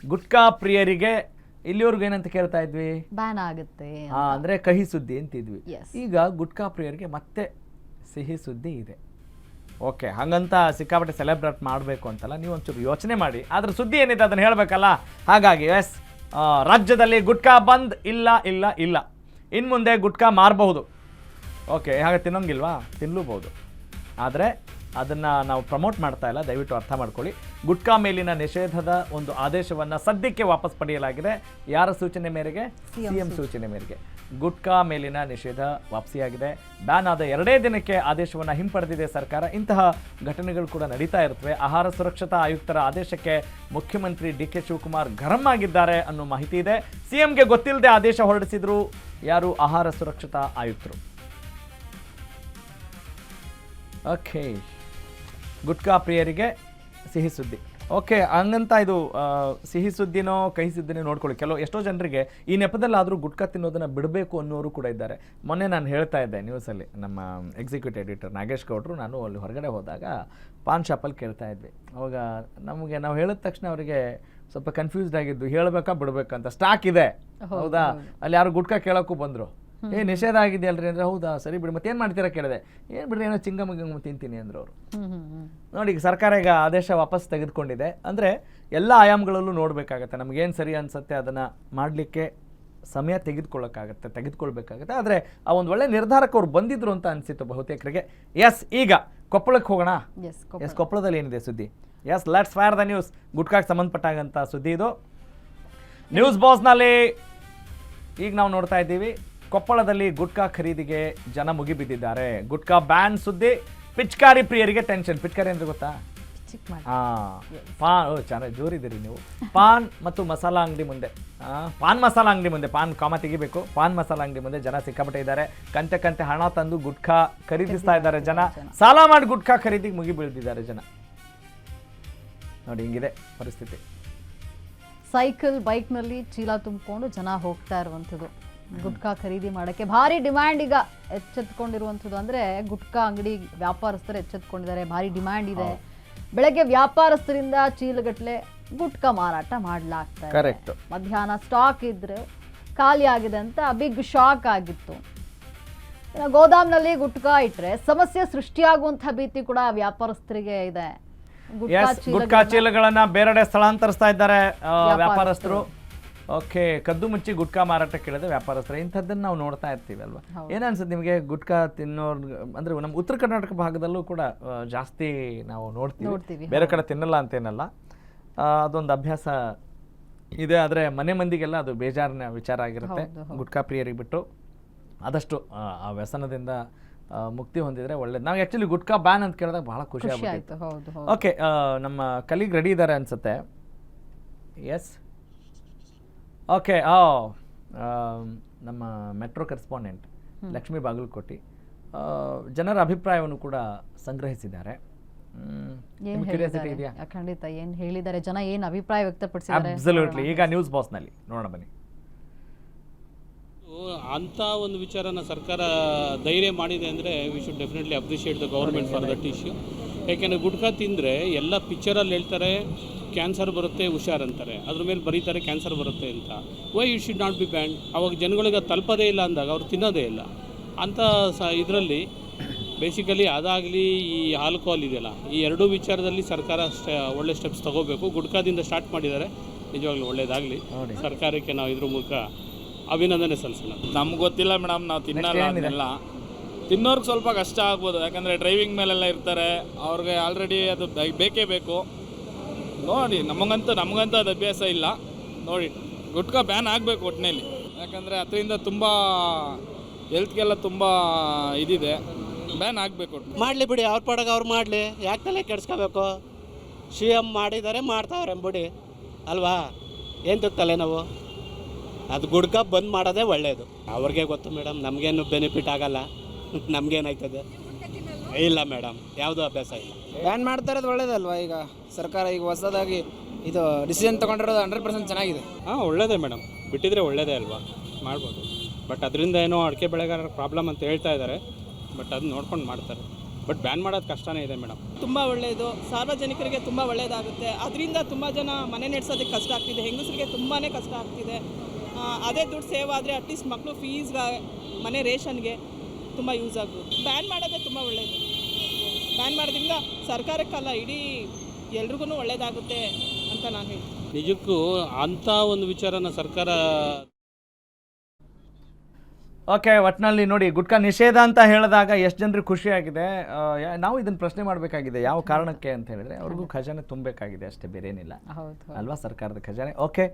ಗುಟ್ಕಾ ಪ್ರಿಯರಿಗೆ ಇಲ್ಲಿವರೆಗೂ ಏನಂತ ಕೇಳ್ತಾ ಇದ್ವಿ, ಬ್ಯಾನ್ ಆಗುತ್ತೆ ಅಂದ್ರೆ ಕಹಿ ಸುದ್ದಿ ಅಂತಿದ್ವಿ. Yes. ಈಗ ಗುಟ್ಕಾ ಪ್ರಿಯರಿಗೆ ಮತ್ತೆ ಸಿಹಿ ಸುದ್ದಿ ಇದೆ. ಓಕೆ, ಹಂಗಂತ ಸಿಕ್ಕಾಪಟ್ಟೆ ಸೆಲೆಬ್ರೇಟ್ ಮಾಡಬೇಕು ಅಂತಲ್ಲ, ನೀವು ಒಂಚೂರು ಯೋಚನೆ ಮಾಡಿ. ಆದ್ರೆ ಸುದ್ದಿ ಏನಿದೆ ಅದನ್ನು ಹೇಳಬೇಕಲ್ಲ. ಹಾಗಾಗಿ ಎಸ್, ರಾಜ್ಯದಲ್ಲಿ ಗುಟ್ಕಾ ಬಂದ್ ಇಲ್ಲ ಇಲ್ಲ ಇಲ್ಲ. ಇನ್ನು ಮುಂದೆ ಗುಟ್ಕಾ ಮಾರಬಹುದು. ಓಕೆ, ಹಾಗೆ ತಿನ್ನೋಂಗಿಲ್ವಾ? ತಿನ್ನಲೂಬಹುದು. ಆದರೆ ಅದನ್ನು ನಾವು ಪ್ರಮೋಟ್ ಮಾಡ್ತಾ ಇಲ್ಲ, ದಯವಿಟ್ಟು ಅರ್ಥ ಮಾಡ್ಕೊಳ್ಳಿ. ಗುಟ್ಕಾ ಮೇಲಿನ ನಿಷೇಧದ ಒಂದು ಆದೇಶವನ್ನು ಸದ್ಯಕ್ಕೆ ವಾಪಸ್ ಪಡೆಯಲಾಗಿದೆ. ಯಾರ ಸೂಚನೆ ಮೇರೆಗೆ? ಸಿಎಂ ಸೂಚನೆ ಮೇರೆಗೆ ಗುಟ್ಕಾ ಮೇಲಿನ ನಿಷೇಧ ವಾಪಸಿಯಾಗಿದೆ. ಬ್ಯಾನ್ ಆದ 2 ದಿನಕ್ಕೆ ಆದೇಶವನ್ನು ಹಿಂಪಡೆದಿದೆ ಸರ್ಕಾರ. ಇಂತಹ ಘಟನೆಗಳು ಕೂಡ ನಡೀತಾ ಇರುತ್ತವೆ. ಆಹಾರ ಸುರಕ್ಷತಾ ಆಯುಕ್ತರ ಆದೇಶಕ್ಕೆ ಮುಖ್ಯಮಂತ್ರಿ ಡಿ.ಕೆ. ಶಿವಕುಮಾರ್ ಗರಂ ಆಗಿದ್ದಾರೆ ಅನ್ನೋ ಮಾಹಿತಿ ಇದೆ. ಸಿಎಂಗೆ ಗೊತ್ತಿಲ್ಲದೆ ಆದೇಶ ಹೊರಡಿಸಿದ್ರು ಯಾರು? ಆಹಾರ ಸುರಕ್ಷತಾ ಆಯುಕ್ತರು. ಓಕೆ, ಗುಟ್ಕಾ ಪ್ರಿಯರಿಗೆ ಸಿಹಿ ಸುದ್ದಿ. ಓಕೆ, ಹಂಗಂತ ಇದು ಸಿಹಿ ಸುದ್ದಿನೋ ಕಹಿ ಸುದ್ದಿನೋ ನೋಡ್ಕೊಳ್ಳಿ. ಎಷ್ಟೋ ಜನರಿಗೆ ಈ ನೆಪದಲ್ಲಾದರೂ ಗುಟ್ಕಾ ತಿನ್ನೋದನ್ನು ಬಿಡಬೇಕು ಅನ್ನೋರು ಕೂಡ ಇದ್ದಾರೆ. ಮೊನ್ನೆ ನಾನು ಹೇಳ್ತಾ ಇದ್ದೆ ನ್ಯೂಸಲ್ಲಿ, ನಮ್ಮ ಎಕ್ಸಿಕ್ಯೂಟಿವ್ ಎಡಿಟರ್ ನಾಗೇಶ್ ಗೌಡರು ನಾನು ಅಲ್ಲಿ ಹೊರಗಡೆ ಹೋದಾಗ ಪಾನ್ ಶಾಪಲ್ಲಿ ಕೇಳ್ತಾ ಇದ್ವಿ. ಅವಾಗ ನಾವು ಹೇಳಿದ ತಕ್ಷಣ ಅವರಿಗೆ ಸ್ವಲ್ಪ ಕನ್ಫ್ಯೂಸ್ಡ್ ಆಗಿದ್ದು, ಹೇಳಬೇಕಾ ಬಿಡಬೇಕಾ ಅಂತ. ಸ್ಟಾಕ್ ಇದೆ, ಹೌದಾ? ಅಲ್ಲಿ ಯಾರು ಗುಟ್ಕಾ ಕೇಳೋಕ್ಕೂ ಬಂದರು. ನಿಷೇಧ ಆಗಿದೆಯಲ್ರಿ ಅಂದರೆ, ಹೌದಾ ಸರಿ ಬಿಡಿ, ಮತ್ತೆ ಏನು ಮಾಡ್ತೀರಾ ಕೇಳಿದೆ. ಏನು ಬಿಡ್ರಿ, ಏನೋ ಚಿಂಗಮ್ಮ ತಿಂತೀನಿ ಅಂದರು ಅವರು. ನೋಡಿ, ಈಗ ಸರ್ಕಾರ ಈಗ ಆದೇಶ ವಾಪಸ್ ತೆಗೆದುಕೊಂಡಿದೆ. ಅಂದರೆ ಎಲ್ಲ ಆಯಾಮಗಳಲ್ಲೂ ನೋಡಬೇಕಾಗತ್ತೆ. ನಮಗೇನು ಸರಿ ಅನಿಸುತ್ತೆ ಅದನ್ನು ಮಾಡಲಿಕ್ಕೆ ಸಮಯ ತೆಗೆದುಕೊಳ್ಬೇಕಾಗತ್ತೆ. ಆದರೆ ಆ ಒಂದು ಒಳ್ಳೆ ನಿರ್ಧಾರಕ್ಕೆ ಅವ್ರು ಬಂದಿದ್ರು ಅಂತ ಅನಿಸಿತ್ತು ಬಹುತೇಕರಿಗೆ. ಎಸ್, ಈಗ ಕೊಪ್ಪಳಕ್ಕೆ ಹೋಗೋಣ. ಎಸ್, ಕೊಪ್ಪಳದಲ್ಲಿ ಏನಿದೆ ಸುದ್ದಿ? Yes, let's fire the news. ಗುಟ್ಕಾಗೆ ಸಂಬಂಧಪಟ್ಟಾಗಂಥ ಸುದ್ದಿ ಇದು. ನ್ಯೂಸ್ ಬಾಸ್ನಲ್ಲಿ ಈಗ ನಾವು ನೋಡ್ತಾ ಇದ್ದೀವಿ, ಕೊಪ್ಪಳದಲ್ಲಿ ಗುಟ್ಕಾ ಖರೀದಿಗೆ ಜನ ಮುಗಿಬಿದ್ದಿದ್ದಾರೆ. ಗುಟ್ಕಾ ಬ್ಯಾನ್ ಸುದ್ದಿ, ಪಿಚ್ಕಾರಿ ಪ್ರಿಯರಿಗೆ ಟೆನ್ಷನ್. ಪಿಚ್ಕಾರಿ ಅಂದ್ರೆ ಗೊತ್ತಾ? ಪಾನ್. ಚೆನ್ನಾಗಿ ಜೋರಿದ್ದೀರಿ ನೀವು. ಪಾನ್ ಮತ್ತು ಮಸಾಲಾ ಅಂಗಡಿ ಮುಂದೆ, ಪಾನ್ ಮಸಾಲಾ ಅಂಗಡಿ ಮುಂದೆ, ಪಾನ್ ಕಾಮ ತೆಗಿಬೇಕು, ಪಾನ್ ಮಸಾಲಾ ಅಂಗಡಿ ಮುಂದೆ ಜನ ಸಿಕ್ಕಾಪಟ್ಟೆ ಇದ್ದಾರೆ. ಕಂತೆ ಹಣ ತಂದು ಗುಟ್ಕಾ ಖರೀದಿಸ್ತಾ ಇದ್ದಾರೆ ಜನ. ಸಾಲ ಮಾಡಿ ಗುಟ್ಕಾ ಖರೀದಿಗೆ ಮುಗಿ ಬೀಳ್ತಿದ್ದಾರೆ ಜನ. ನೋಡಿ, ಹಿಂಗಿದೆ ಪರಿಸ್ಥಿತಿ. ಸೈಕಲ್ ಬೈಕ್ನಲ್ಲಿ ಚೀಲ ತುಂಬಿಕೊಂಡು ಜನ ಹೋಗ್ತಾ ಇರುವಂಥದ್ದು ಗುಟ್ಕಾ ಖರೀದಿ ಮಾಡೋಕ್ಕೆ. ಭಾರಿ ಡಿಮ್ಯಾಂಡ್ ಈಗ ಎಚ್ಚೆತ್ಕೊಂಡಿರುವಂಥದ್ದು. ಅಂದರೆ ಗುಟ್ಕಾ ಅಂಗಡಿ ವ್ಯಾಪಾರಸ್ಥರು ಎಚ್ಚೆತ್ಕೊಂಡಿದ್ದಾರೆ, ಭಾರಿ ಡಿಮ್ಯಾಂಡ್ ಇದೆ. ಬೆಳಗ್ಗೆ ವ್ಯಾಪಾರಸ್ಥರಿಂದ ಚೀಲಗಟ್ಟಲೆ ಗುಟ್ಕಾ ಮಾರಾಟ ಮಾಡಲಾಗ್ತಾ ಇದೆ. ಕರೆಕ್ಟ್. ಮಧ್ಯಾಹ್ನ ಸ್ಟಾಕ್ ಇದ್ರೆ ಖಾಲಿ ಆಗಿದೆ ಅಂತ ಬಿಗ್ ಶಾಕ್ ಆಗಿತ್ತು. ಗೋದಾಮ್ನಲ್ಲಿ ಗುಟ್ಕಾ ಇಟ್ರೆ ಸಮಸ್ಯೆ ಸೃಷ್ಟಿಯಾಗುವಂಥ ಭೀತಿ ಕೂಡ ವ್ಯಾಪಾರಸ್ಥರಿಗೆ ಇದೆ. ಗುಟ್ಕಾ ಚೀಲಗಳನ್ನ ಬೇರೆಡೆ ಸ್ಥಳಾಂತರಿಸ್ತಾ ಇದ್ದಾರೆ ವ್ಯಾಪಾರಸ್ಥರು. ಓಕೆ, ಕದ್ದು ಮುಚ್ಚಿ ಗುಟ್ಕಾ ಮಾರಾಟ ಕೇಳಿದೆ ವ್ಯಾಪಾರಸ್ಥರು. ಇಂಥದ್ದನ್ನು ನಾವು ನೋಡ್ತಾ ಇರ್ತೀವಿ ಅಲ್ವಾ? ಏನನ್ಸುತ್ತೆ ನಿಮಗೆ? ಗುಟ್ಕಾ ತಿನ್ನೋರ್ ಅಂದರೆ ನಮ್ಮ ಉತ್ತರ ಕರ್ನಾಟಕ ಭಾಗದಲ್ಲೂ ಕೂಡ ಜಾಸ್ತಿ ನಾವು ನೋಡ್ತೀವಿ. ಬೇರೆ ಕಡೆ ತಿನ್ನಲ್ಲ ಅಂತೇನಲ್ಲ, ಅದೊಂದು ಅಭ್ಯಾಸ ಇದೆ. ಆದರೆ ಮನೆ ಮಂದಿಗೆಲ್ಲ ಅದು ಬೇಜಾರಿನ ವಿಚಾರ ಆಗಿರುತ್ತೆ. ಗುಟ್ಕಾ ಪ್ರಿಯರಿಗೆ ಬಿಟ್ಟು ಆದಷ್ಟು ಆ ವ್ಯಸನದಿಂದ ಮುಕ್ತಿ ಹೊಂದಿದ್ರೆ ಒಳ್ಳೇದು. ನಾವು ಆ್ಯಕ್ಚುಲಿ ಗುಟ್ಕಾ ಬ್ಯಾನ್ ಅಂತ ಕೇಳಿದಾಗ ಬಹಳ ಖುಷಿ ಆಗುತ್ತೆ. ಓಕೆ, ನಮ್ಮ ಕಲೀಗ್ ರೆಡಿ ಇದ್ದಾರೆ ಅನ್ಸುತ್ತೆ. Yes, okay. ನಮ್ಮ ಮೆಟ್ರೋ ಕರೆಸ್ಪಾಂಡೆಂಟ್ ಲಕ್ಷ್ಮೀ ಬಾಗಲಕೋಟಿ ಜನರ ಅಭಿಪ್ರಾಯವನ್ನು ಕೂಡ ಸಂಗ್ರಹಿಸಿದ್ದಾರೆ. ಖಂಡಿತ ಏನು ಹೇಳಿದ್ದಾರೆ ಜನ, ಏನು ಅಭಿಪ್ರಾಯ ವ್ಯಕ್ತಪಡಿಸಿದ್ದಾರೆ? ಅಬ್ಸಲ್ಯೂಟ್ಲಿ. ಈಗ ನ್ಯೂಸ್ ಬಾಸ್ನಲ್ಲಿ ನೋಡೋಣ ಬನ್ನಿ. ಅಂಥ ಒಂದು ವಿಚಾರನ ಸರ್ಕಾರ ಧೈರ್ಯ ಮಾಡಿದೆ ಅಂದರೆ we should definitely appreciate the government for that issue. ಯಾಕೆಂದರೆ ಗುಟ್ಕಾ ತಿಂದರೆ ಎಲ್ಲ ಪಿಕ್ಚರಲ್ಲಿ ಹೇಳ್ತಾರೆ ಕ್ಯಾನ್ಸರ್ ಬರುತ್ತೆ ಹುಷಾರಂತಾರೆ, ಅದ್ರ ಮೇಲೆ ಬರೀತಾರೆ ಕ್ಯಾನ್ಸರ್ ಬರುತ್ತೆ ಅಂತ. Why it should not be ban? ಅವಾಗ ಜನಗಳಿಗೆ ತಲುಪೋದೇ ಇಲ್ಲ ಅಂದಾಗ ಅವ್ರು ತಿನ್ನೋದೇ ಇಲ್ಲ ಅಂಥ ಇದರಲ್ಲಿ ಬೇಸಿಕಲಿ ಅದಾಗಲಿ ಈ ಆಲ್ಕೋಹಾಲ್ ಇದೆಯಲ್ಲ, ಈ ಎರಡೂ ವಿಚಾರದಲ್ಲಿ ಸರ್ಕಾರ ಒಳ್ಳೆ ಸ್ಟೆಪ್ಸ್ ತೊಗೋಬೇಕು. ಗುಟ್ಕಾದಿಂದ ಸ್ಟಾರ್ಟ್ ಮಾಡಿದ್ದಾರೆ, ನಿಜವಾಗ್ಲೂ ಒಳ್ಳೇದಾಗಲಿ ಸರ್ಕಾರಕ್ಕೆ. ನಾವು ಇದ್ರ ಮೂಲಕ ಅಭಿನಂದನೆ ಸಲ್ಲಿಸೋಣ. ನಮ್ಗೆ ಗೊತ್ತಿಲ್ಲ ಮೇಡಮ್, ನಾವು ತಿನ್ನಲ್ಲ. ಅದನ್ನೆಲ್ಲ ತಿನ್ನೋರ್ಗೆ ಸ್ವಲ್ಪ ಕಷ್ಟ ಆಗ್ಬೋದು, ಯಾಕಂದರೆ ಡ್ರೈವಿಂಗ್ ಮೇಲೆಲ್ಲ ಇರ್ತಾರೆ, ಅವ್ರಿಗೆ ಆಲ್ರೆಡಿ ಅದು ಬೇಕೇ ಬೇಕು. ನೋಡಿ, ನಮಗಂತೂ ಅದು ಅಭ್ಯಾಸ ಇಲ್ಲ. ನೋಡಿ, ಗುಟ್ಕಾ ಬ್ಯಾನ್ ಆಗಬೇಕು ಒಟ್ಟಿನಲ್ಲಿ, ಯಾಕಂದರೆ ಅದರಿಂದ ತುಂಬ ಹೆಲ್ತ್ಗೆಲ್ಲ ತುಂಬ ಇದಿದೆ. ಬ್ಯಾನ್ ಆಗಬೇಕು. ಮಾಡಲಿ ಬಿಡಿ, ಅವ್ರ ಪಾಡಗೆ ಅವ್ರು ಮಾಡಲಿ, ಯಾಕೆ ತಲೆ ಕೆಡ್ಸ್ಕೋಬೇಕು? CM ಮಾಡಿದ್ದಾರೆ, ಮಾಡ್ತಾವ್ರೆ ಬಿಡಿ ಅಲ್ವಾ? ಏನು ತಲೆನೋವು? ಅದು ಗುಟ್ಕಾ ಬಂದ್ ಮಾಡೋದೇ ಒಳ್ಳೆಯದು. ಅವ್ರಿಗೆ ಗೊತ್ತು ಮೇಡಮ್, ನಮಗೇನು ಬೆನಿಫಿಟ್ ಆಗಲ್ಲ. ನಮಗೇನಾಯ್ತದೆ? ಇಲ್ಲ ಮೇಡಮ್, ಯಾವುದೂ ಅಭ್ಯಾಸ ಇಲ್ಲ. ಬ್ಯಾನ್ ಮಾಡ್ತಾ ಇರೋದು ಒಳ್ಳೇದಲ್ವಾ? ಈಗ ಸರ್ಕಾರ ಈಗ ಹೊಸದಾಗಿ ಇದು ಡಿಸಿಷನ್ ತೊಗೊಂಡಿರೋದು 100% ಚೆನ್ನಾಗಿದೆ. ಒಳ್ಳೇದೇ ಮೇಡಮ್, ಬಿಟ್ಟಿದ್ರೆ ಒಳ್ಳೇದೇ ಅಲ್ವಾ? ಮಾಡ್ಬೋದು. ಬಟ್ ಅದರಿಂದ ಏನೋ ಅಡಿಕೆ ಬೆಳೆಗಾರರ ಪ್ರಾಬ್ಲಮ್ ಅಂತ ಹೇಳ್ತಾ ಇದ್ದಾರೆ. ಬಟ್ ಅದು ನೋಡ್ಕೊಂಡು ಮಾಡ್ತಾರೆ. ಬಟ್ ಬ್ಯಾನ್ ಮಾಡೋದು ಕಷ್ಟನೇ ಇದೆ ಮೇಡಮ್. ತುಂಬ ಒಳ್ಳೆಯದು, ಸಾರ್ವಜನಿಕರಿಗೆ ತುಂಬ ಒಳ್ಳೆಯದಾಗುತ್ತೆ. ಅದರಿಂದ ತುಂಬ ಜನ ಮನೆ ನಡೆಸೋದಕ್ಕೆ ಕಷ್ಟ ಆಗ್ತಿದೆ, ಹೆಂಗಸರಿಗೆ ತುಂಬಾ ಕಷ್ಟ ಆಗ್ತಿದೆ. ಅದೇ ದುಡ್ಡು ಸೇವ್ ಆದರೆ ಅಟ್ಲೀಸ್ಟ್ ಮಕ್ಕಳು ಫೀಸ್ಗೆ, ಮನೆ ರೇಷನ್ಗೆ ತುಂಬ ಯೂಸ್ ಆಗ್ಬೋದು. ಬ್ಯಾನ್ ಮಾಡೋದೇ ತುಂಬ ಒಳ್ಳೆಯದು. ಬ್ಯಾನ್ ಮಾಡೋದ್ರಿಂದ ಸರ್ಕಾರಕ್ಕಲ್ಲ, ಇಡೀ ಎಲ್ರಿಗೂ ಒಳ್ಳೆಯದಾಗುತ್ತೆ ಅಂತ ನಾನು ಹೇಳ್ತೀನಿ. ನಿಜಕ್ಕೂ ಅಂಥ ಒಂದು ವಿಚಾರನ ಸರ್ಕಾರ ಓಕೆ, ಒಟ್ಟಿನಲ್ಲಿ ನೋಡಿ ಗುಟ್ಕಾ ನಿಷೇಧ ಅಂತ ಹೇಳಿದಾಗ ಎಷ್ಟು ಜನರಿಗೆ ಖುಷಿಯಾಗಿದೆ. ನಾವು ಇದನ್ನು ಪ್ರಶ್ನೆ ಮಾಡಬೇಕಾಗಿದೆ, ಯಾವ ಕಾರಣಕ್ಕೆ ಅಂತ ಹೇಳಿದ್ರೆ ಅವ್ರಿಗೂ ಖಜಾನೆ ತುಂಬಬೇಕಾಗಿದೆ ಅಷ್ಟೇ, ಬೇರೆ ಏನಿಲ್ಲ ಹೌದು. ಅಲ್ವಾ, ಸರ್ಕಾರದ ಖಜಾನೆ. ಓಕೆ.